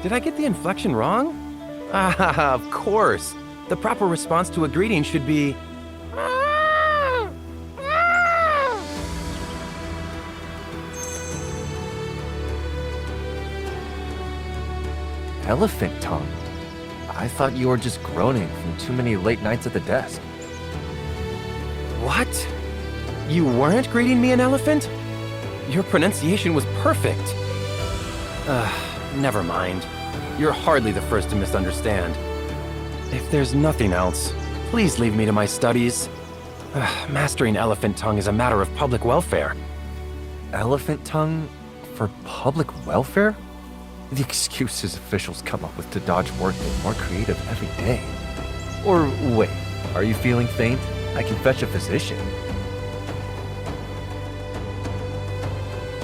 Did I get the inflection wrong? Ah, of course. The proper response to a greeting should be... Elephant tongue? I thought you were just groaning from too many late nights at the desk. What? You weren't greeting me in elephant? Your pronunciation was perfect. Never mind. You're hardly the first to misunderstand. If there's nothing else, please leave me to my studies. Mastering elephant tongue is a matter of public welfare. Elephant tongue for public welfare? The excuses officials come up with to dodge work get more creative every day. Or wait, are you feeling faint? I can fetch a physician.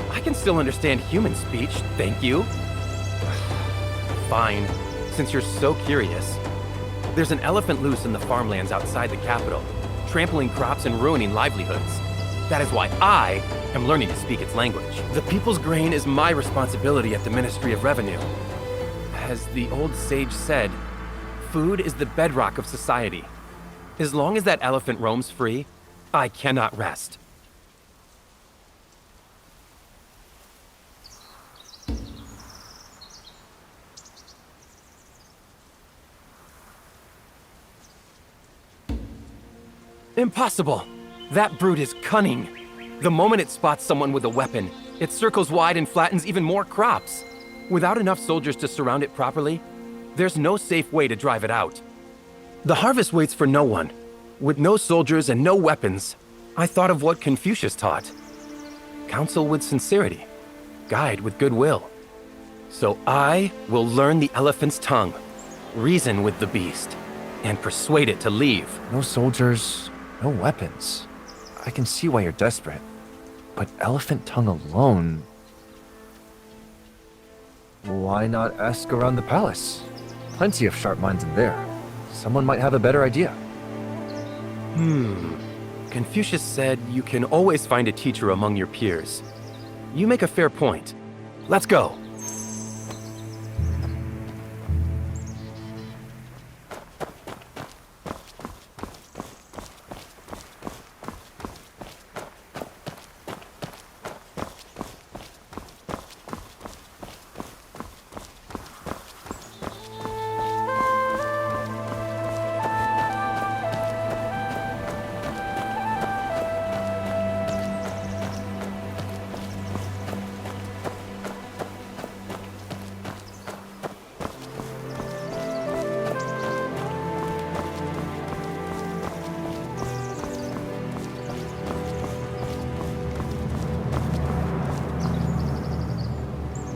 I can still understand human speech, thank you. Fine, since you're so curious. There's an elephant loose in the farmlands outside the capital, trampling crops and ruining livelihoods. That is why I am learning to speak its language. The people's grain is my responsibility at the Ministry of Revenue. As the old sage said, food is the bedrock of society. As long as that elephant roams free, I cannot rest. Impossible! That brute is cunning. The moment it spots someone with a weapon, it circles wide and flattens even more crops. Without enough soldiers to surround it properly, there's no safe way to drive it out. The harvest waits for no one. With no soldiers and no weapons, I thought of what Confucius taught. Counsel with sincerity, guide with goodwill. So I will learn the elephant's tongue, reason with the beast, and persuade it to leave. No soldiers, no weapons. I can see why you're desperate. But elephant tongue alone... Why not ask around the palace? Plenty of sharp minds in there. Someone might have a better idea. Confucius said you can always find a teacher among your peers. You make a fair point. Let's go.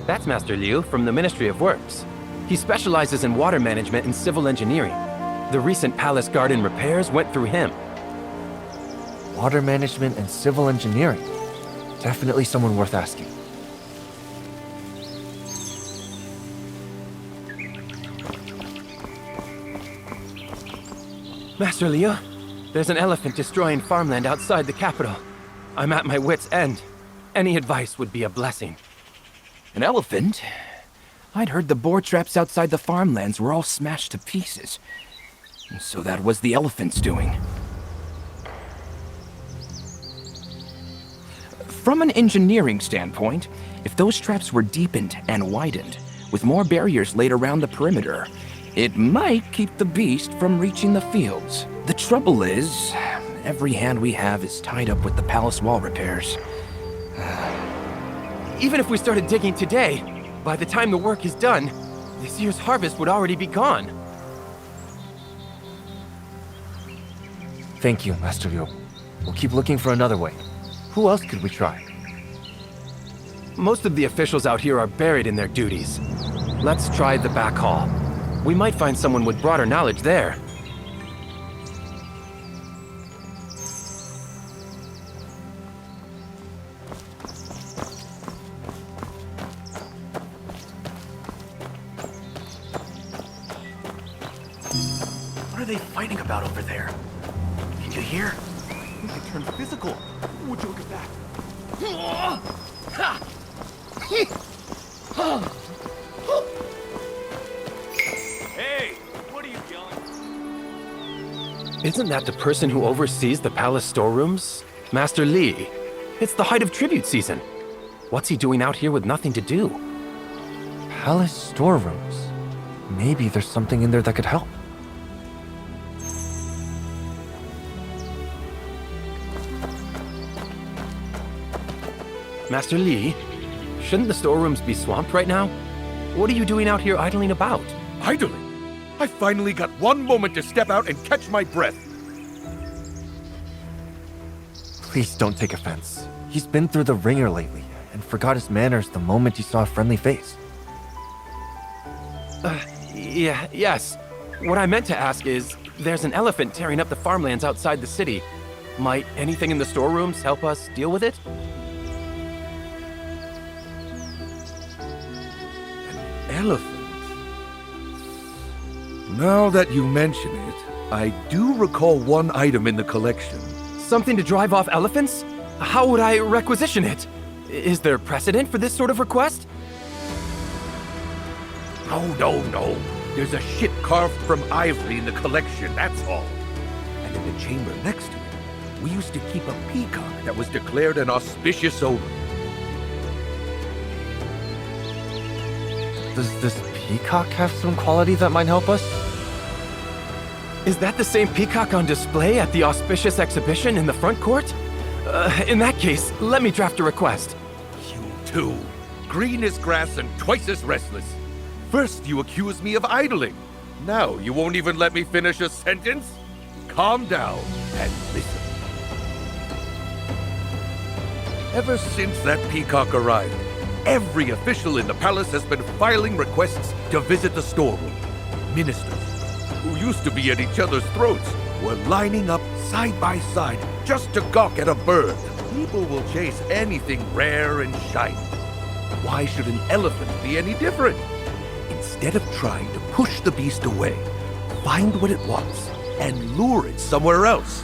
That's Master Liu from the Ministry of Works. He specializes in water management and civil engineering. The recent palace garden repairs went through him. Water management and civil engineering. Definitely someone worth asking. Master Liu, there's an elephant destroying farmland outside the capital. I'm at my wit's end. Any advice would be a blessing. An elephant? I'd heard the boar traps outside the farmlands were all smashed to pieces. So that was the elephant's doing. From an engineering standpoint, if those traps were deepened and widened, with more barriers laid around the perimeter, it might keep the beast from reaching the fields. The trouble is, every hand we have is tied up with the palace wall repairs. Even if we started digging today, by the time the work is done, this year's harvest would already be gone. Thank you, Master Liu. We'll keep looking for another way. Who else could we try? Most of the officials out here are buried in their duties. Let's try the back hall. We might find someone with broader knowledge there. What are they fighting about over there? Can you hear? We could turn physical. Would you look at that? Isn't that the person who oversees the palace storerooms? Master Li. It's the height of tribute season. What's he doing out here with nothing to do? Palace storerooms. Maybe there's something in there that could help. Master Li, shouldn't the storerooms be swamped right now? What are you doing out here idling about? Idling? I finally got one moment to step out and catch my breath. Please don't take offense. He's been through the ringer lately and forgot his manners the moment he saw a friendly face. Yes. What I meant to ask is, there's an elephant tearing up the farmlands outside the city. Might anything in the storerooms help us deal with it? Elephant? Now that you mention it, I do recall one item in the collection. Something to drive off elephants? How would I requisition it? Is there precedent for this sort of request? No. There's a ship carved from ivory in the collection, that's all. And in the chamber next to it, we used to keep a peacock that was declared an auspicious omen. Does this peacock have some quality that might help us? Is that the same peacock on display at the auspicious exhibition in the front court? In that case, let me draft a request. You too. Green as grass and twice as restless. First you accuse me of idling. Now you won't even let me finish a sentence? Calm down and listen. Ever since that peacock arrived, every official in the palace has been filing requests to visit the storeroom. Ministers, who used to be at each other's throats, were lining up side by side just to gawk at a bird. People will chase anything rare and shiny. Why should an elephant be any different? Instead of trying to push the beast away, find what it wants and lure it somewhere else.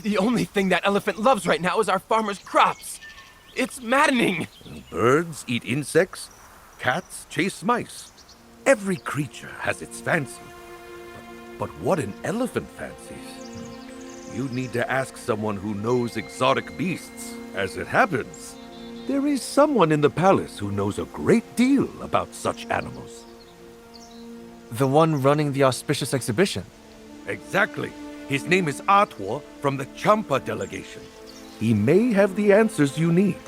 The only thing that elephant loves right now is our farmers' crops. It's maddening. Birds eat insects, cats chase mice. Every creature has its fancy. But what an elephant fancies? You'd need to ask someone who knows exotic beasts. As it happens, there is someone in the palace who knows a great deal about such animals. The one running the auspicious exhibition. Exactly. His name is Atwo from the Champa delegation. He may have the answers you need.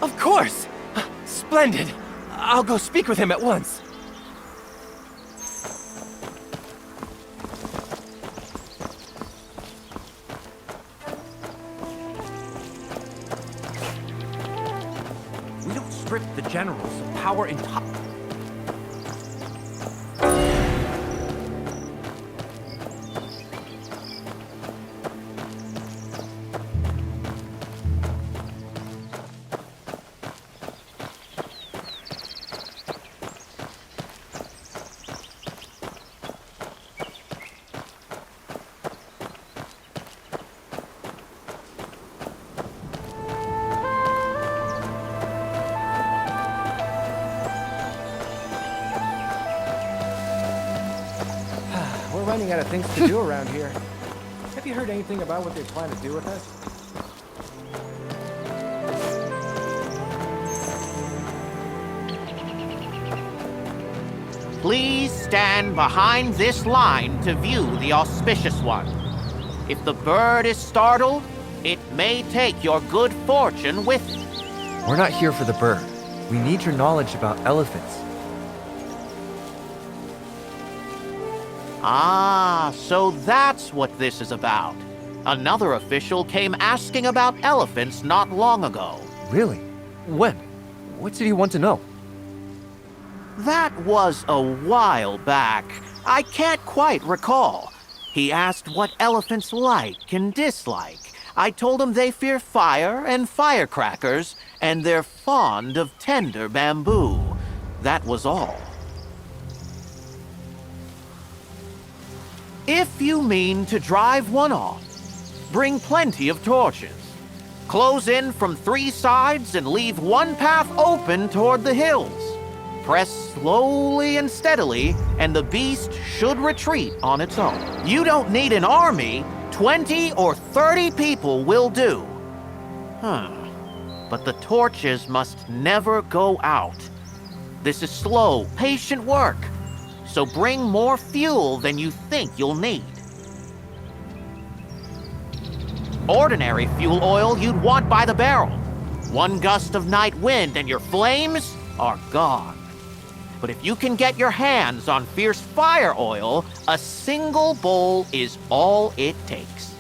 Of course! Splendid! I'll go speak with him at once. We don't strip the generals of power and top. We're running out of things to do around here. Have you heard anything about what they plan to do with us? Please stand behind this line to view the auspicious one. If the bird is startled, it may take your good fortune with it. We're not here for the bird. We need your knowledge about elephants. Ah, so that's what this is about. Another official came asking about elephants not long ago. Really? When? What did he want to know? That was a while back. I can't quite recall. He asked what elephants like and dislike. I told him they fear fire and firecrackers, and they're fond of tender bamboo. That was all. If you mean to drive one off, bring plenty of torches. Close in from 3 sides and leave one path open toward the hills. Press slowly and steadily, and the beast should retreat on its own. You don't need an army. 20 or 30 people will do. But the torches must never go out. This is slow, patient work, so bring more fuel than you think you'll need. Ordinary fuel oil you'd want by the barrel. One gust of night wind and your flames are gone. But if you can get your hands on fierce fire oil, a single bowl is all it takes.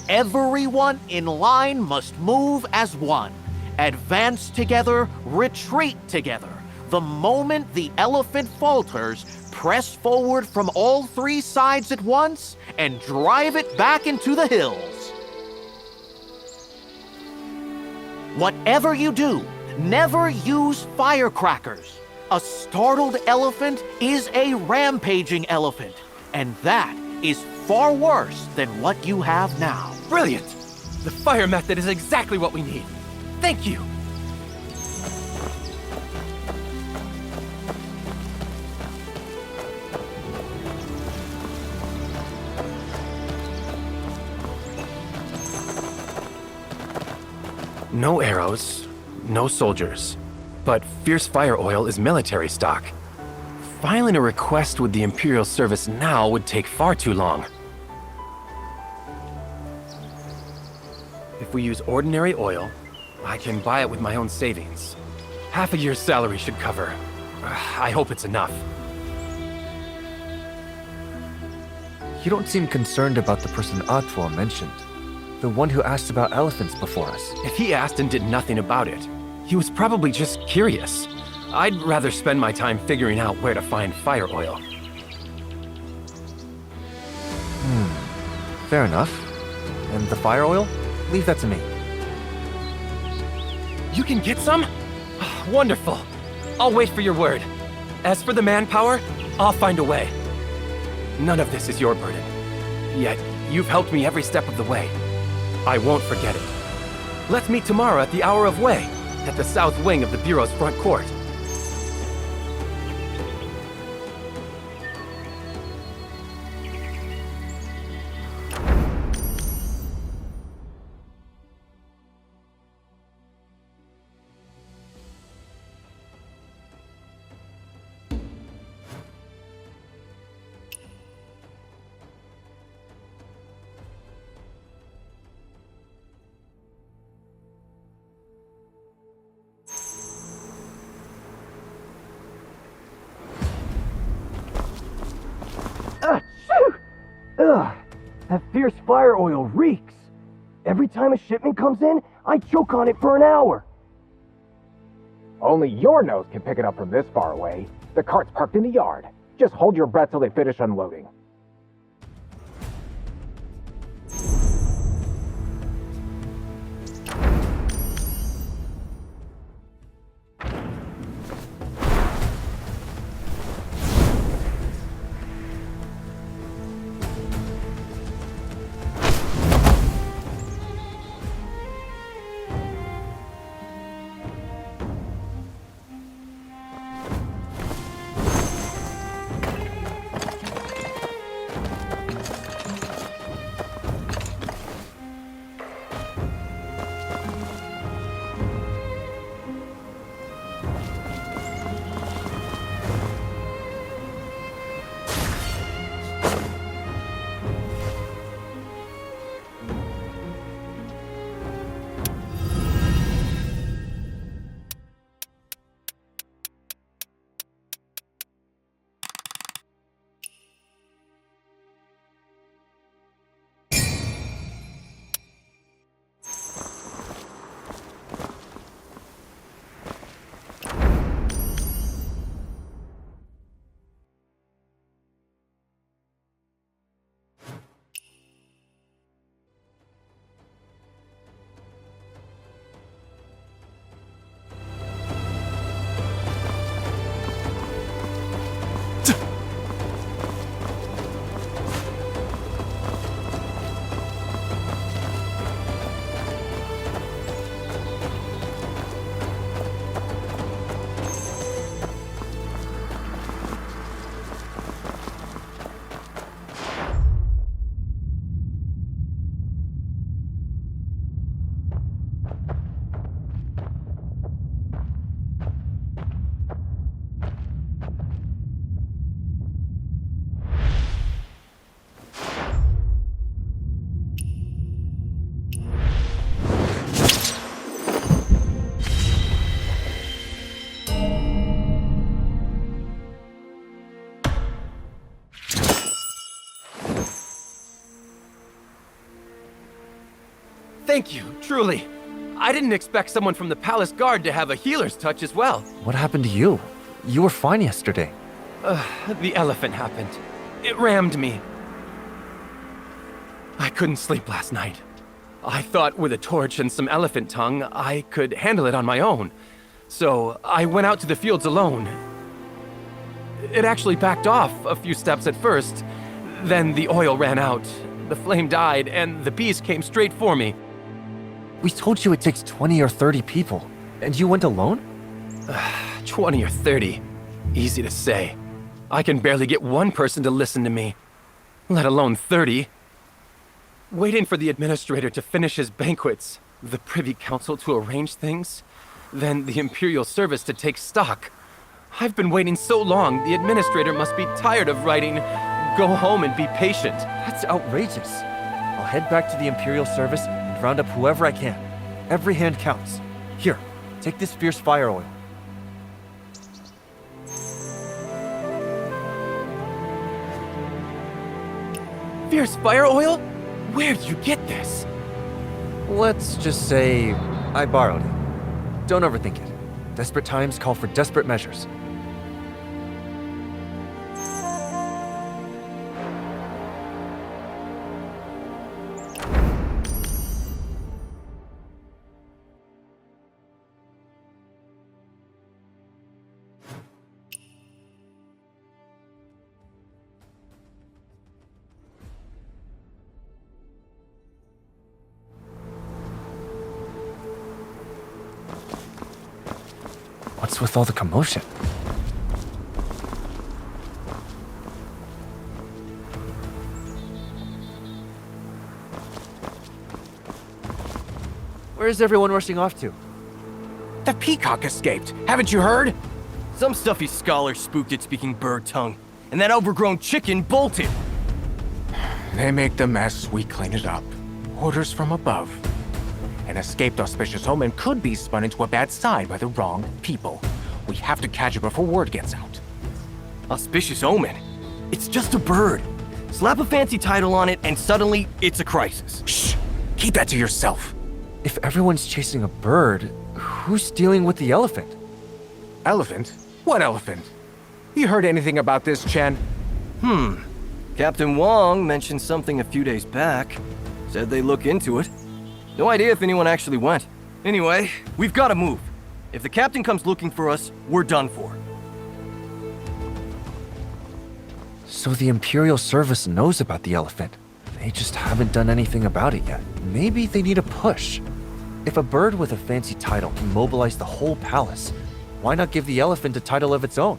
Everyone in line must move as one. Advance together, retreat together. The moment the elephant falters, press forward from all 3 sides at once and drive it back into the hills. Whatever you do, never use firecrackers. A startled elephant is a rampaging elephant, and that is far worse than what you have now. Brilliant! The fire method is exactly what we need. Thank you! No arrows, no soldiers. But fierce fire oil is military stock. Filing a request with the Imperial Service now would take far too long. If we use ordinary oil, I can buy it with my own savings. Half a year's salary should cover. I hope it's enough. You don't seem concerned about the person Atwal mentioned. The one who asked about elephants before us. If he asked and did nothing about it, he was probably just curious. I'd rather spend my time figuring out where to find fire oil. Fair enough. And the fire oil? Leave that to me. You can get some? Wonderful. I'll wait for your word. As for the manpower, I'll find a way. None of this is your burden. Yet, you've helped me every step of the way. I won't forget it. Let's meet tomorrow at the Hour of Way, at the south wing of the Bureau's front court. Ugh, that fierce fire oil reeks. Every time a shipment comes in, I choke on it for an hour. Only your nose can pick it up from this far away. The cart's parked in the yard. Just hold your breath till they finish unloading. Thank you, truly. I didn't expect someone from the palace guard to have a healer's touch as well. What happened to you? You were fine yesterday. The elephant happened. It rammed me. I couldn't sleep last night. I thought with a torch and some elephant tongue, I could handle it on my own. So I went out to the fields alone. It actually backed off a few steps at first. Then the oil ran out, the flame died, and the bees came straight for me. We told you it takes 20 or 30 people, and you went alone? 20 or 30. Easy to say. I can barely get one person to listen to me, let alone 30. Waiting for the administrator to finish his banquets, the Privy Council to arrange things, then the Imperial Service to take stock. I've been waiting so long, the administrator must be tired of writing, "Go home and be patient." That's outrageous. I'll head back to the Imperial Service and round up whoever I can. Every hand counts. Here, take this fierce fire oil. Fierce fire oil? Where'd you get this? Let's just say I borrowed it. Don't overthink it. Desperate times call for desperate measures. What's with all the commotion? Where's everyone rushing off to? The peacock escaped. Haven't you heard? Some stuffy scholar spooked it speaking bird tongue, and that overgrown chicken bolted. They make the mess, we clean it up. Orders from above. An escaped auspicious omen could be spun into a bad side by the wrong people. We have to catch it before word gets out. Auspicious omen? It's just a bird. Slap a fancy title on it, and suddenly it's a crisis. Shh! Keep that to yourself. If everyone's chasing a bird, who's dealing with the elephant? Elephant? What elephant? You heard anything about this, Chen? Captain Wong mentioned something a few days back. Said they look into it. No idea if anyone actually went. Anyway, we've got to move. If the captain comes looking for us, we're done for. So the Imperial Service knows about the elephant. They just haven't done anything about it yet. Maybe they need a push. If a bird with a fancy title can mobilize the whole palace, why not give the elephant a title of its own?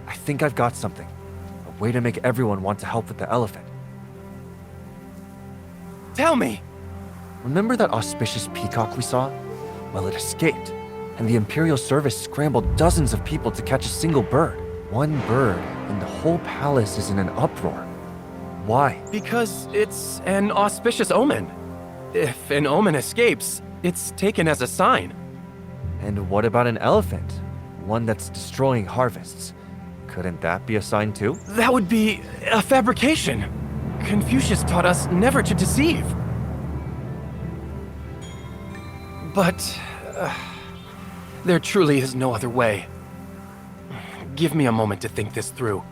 I think I've got something. A way to make everyone want to help with the elephant. Tell me! Remember that auspicious peacock we saw? Well, it escaped, and the Imperial Service scrambled dozens of people to catch a single bird. One bird, and the whole palace is in an uproar. Why? Because it's an auspicious omen. If an omen escapes, it's taken as a sign. And what about an elephant? One that's destroying harvests. Couldn't that be a sign too? That would be a fabrication. Confucius taught us never to deceive. But there truly is no other way. Give me a moment to think this through.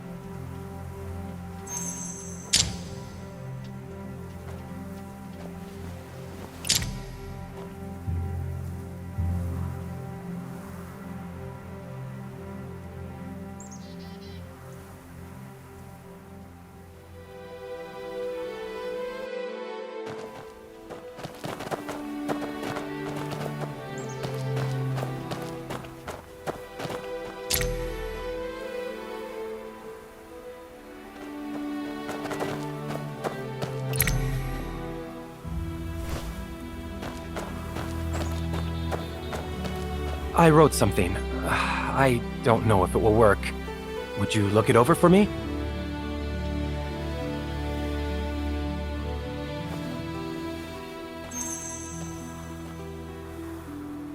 I wrote something. I don't know if it will work. Would you look it over for me?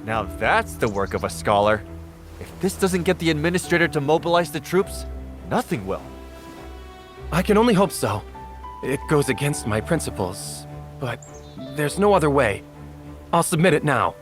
Now that's the work of a scholar. If this doesn't get the administrator to mobilize the troops, nothing will. I can only hope so. It goes against my principles, but there's no other way. I'll submit it now.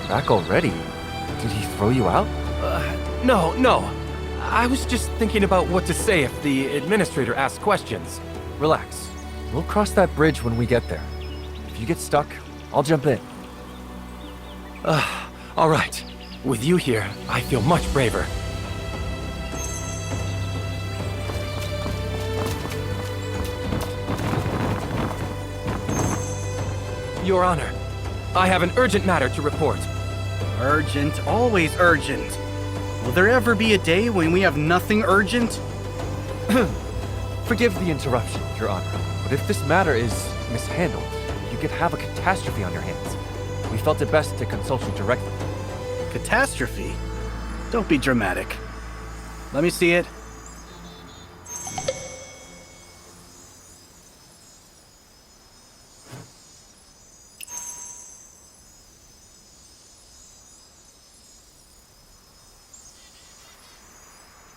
Back already? Did he throw you out? No. I was just thinking about what to say if the administrator asks questions. Relax. We'll cross that bridge when we get there. If you get stuck, I'll jump in. All right. With you here, I feel much braver. Your Honor, I have an urgent matter to report. Urgent, always urgent. Will there ever be a day when we have nothing urgent? Forgive the interruption, Your Honor, but if this matter is mishandled, you could have a catastrophe on your hands. We felt it best to consult you directly. Catastrophe? Don't be dramatic. Let me see it.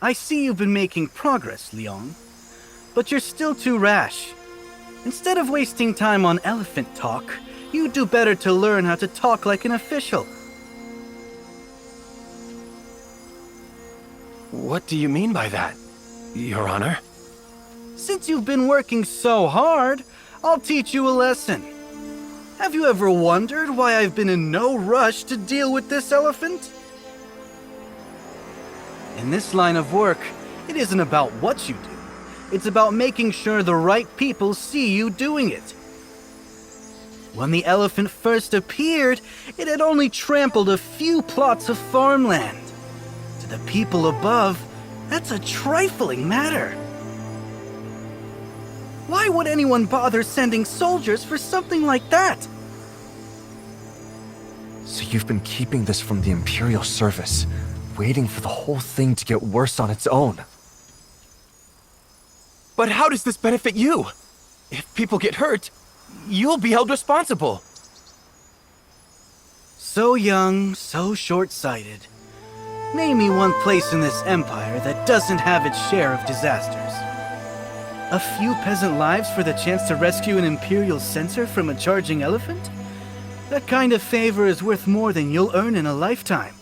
I see you've been making progress, Leon. But you're still too rash. Instead of wasting time on elephant talk, you'd do better to learn how to talk like an official. What do you mean by that, Your Honor? Since you've been working so hard, I'll teach you a lesson. Have you ever wondered why I've been in no rush to deal with this elephant? In this line of work, it isn't about what you do. It's about making sure the right people see you doing it. When the elephant first appeared, it had only trampled a few plots of farmland. To the people above, that's a trifling matter. Why would anyone bother sending soldiers for something like that? So you've been keeping this from the Imperial Service, waiting for the whole thing to get worse on its own. But how does this benefit you? If people get hurt, you'll be held responsible. So young, so short-sighted. Name me one place in this empire that doesn't have its share of disasters. A few peasant lives for the chance to rescue an Imperial censor from a charging elephant? That kind of favor is worth more than you'll earn in a lifetime.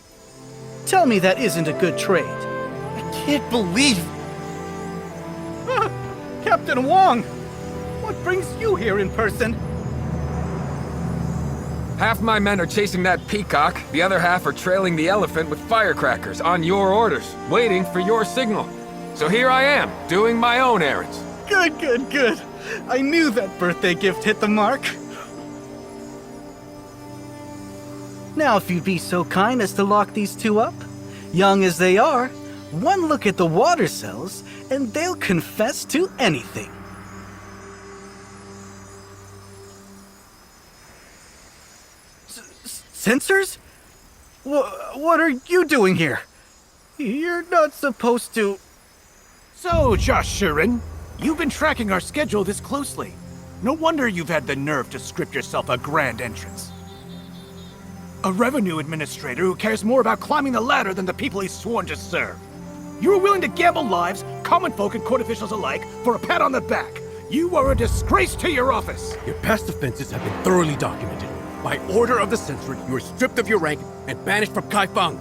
Tell me that isn't a good trade. I can't believe... Captain Wong! What brings you here in person? Half my men are chasing that peacock, the other half are trailing the elephant with firecrackers on your orders, waiting for your signal. So here I am, doing my own errands. Good. I knew that birthday gift hit the mark. Now if you'd be so kind as to lock these two up, young as they are, one look at the water cells and they'll confess to anything. Sensors? What are you doing here? You're not supposed to... So, Josh Shurin, you've been tracking our schedule this closely. No wonder you've had the nerve to script yourself a grand entrance. A revenue administrator who cares more about climbing the ladder than the people he's sworn to serve. You were willing to gamble lives, common folk and court officials alike, for a pat on the back. You are a disgrace to your office. Your past offenses have been thoroughly documented. By order of the censorate, you are stripped of your rank and banished from Kaifeng.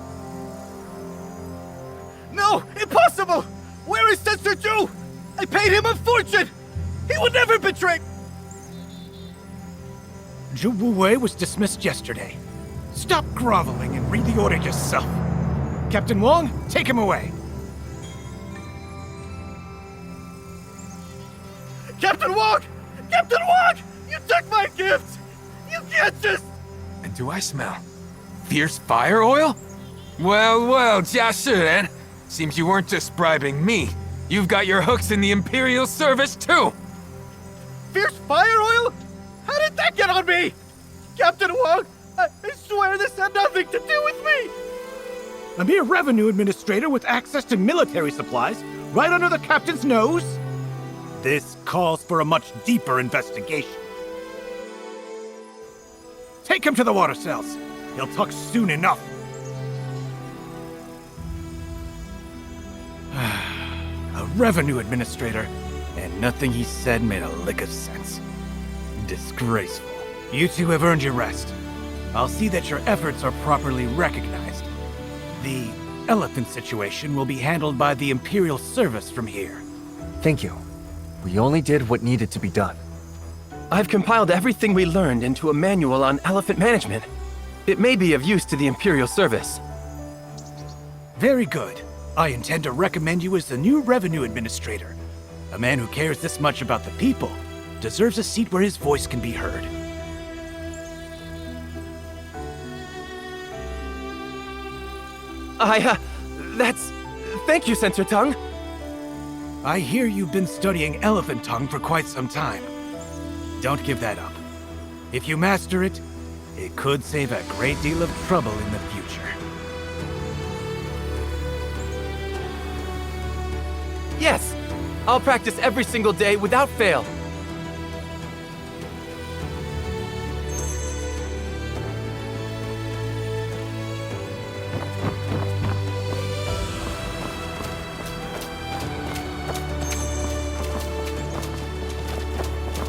No! Impossible! Where is Sensor Zhu? I paid him a fortune! He would never betray... Zhu Wuwei was dismissed yesterday. Stop groveling and read the order yourself. Captain Wong, take him away. Captain Wong! Captain Wong! You took my gift! You can't just... And do I smell fierce fire oil? Well, well, Jia Shiren. Seems you weren't just bribing me. You've got your hooks in the Imperial service, too! Fierce fire oil? How did that get on me? Captain Wong, I swear this had nothing to do with me! A mere revenue administrator with access to military supplies right under the captain's nose? This calls for a much deeper investigation. Take him to the water cells. He'll talk soon enough. A revenue administrator, and nothing he said made a lick of sense. Disgraceful. You two have earned your rest. I'll see that your efforts are properly recognized. The elephant situation will be handled by the Imperial Service from here. Thank you. We only did what needed to be done. I've compiled everything we learned into a manual on elephant management. It may be of use to the Imperial Service. Very good. I intend to recommend you as the new revenue administrator. A man who cares this much about the people deserves a seat where his voice can be heard. Thank you, Sensor Tongue. I hear you've been studying elephant tongue for quite some time. Don't give that up. If you master it, it could save a great deal of trouble in the future. Yes, I'll practice every single day without fail.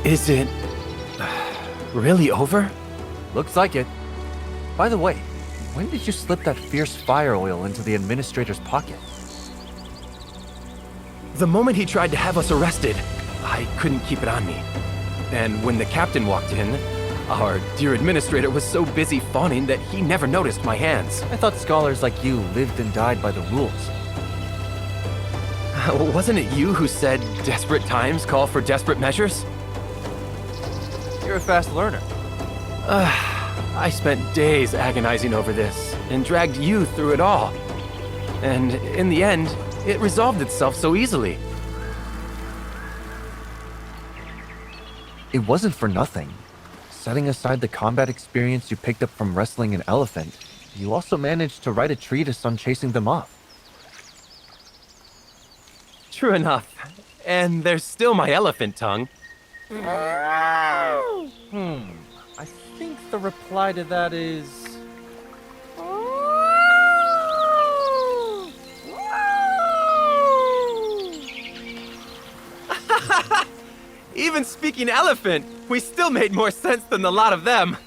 Is it really over? Looks like it. By the way, when did you slip that fierce fire oil into the administrator's pocket? The moment he tried to have us arrested, I couldn't keep it on me. And when the captain walked in, our dear administrator was so busy fawning that he never noticed my hands. I thought scholars like you lived and died by the rules. Wasn't it you who said desperate times call for desperate measures? You're a fast learner. I spent days agonizing over this and dragged you through it all. And in the end, it resolved itself so easily. It wasn't for nothing. Setting aside the combat experience you picked up from wrestling an elephant, you also managed to write a treatise on chasing them off. True enough. And there's still my elephant tongue. I think the reply to that is... Even speaking elephant, we still made more sense than the lot of them.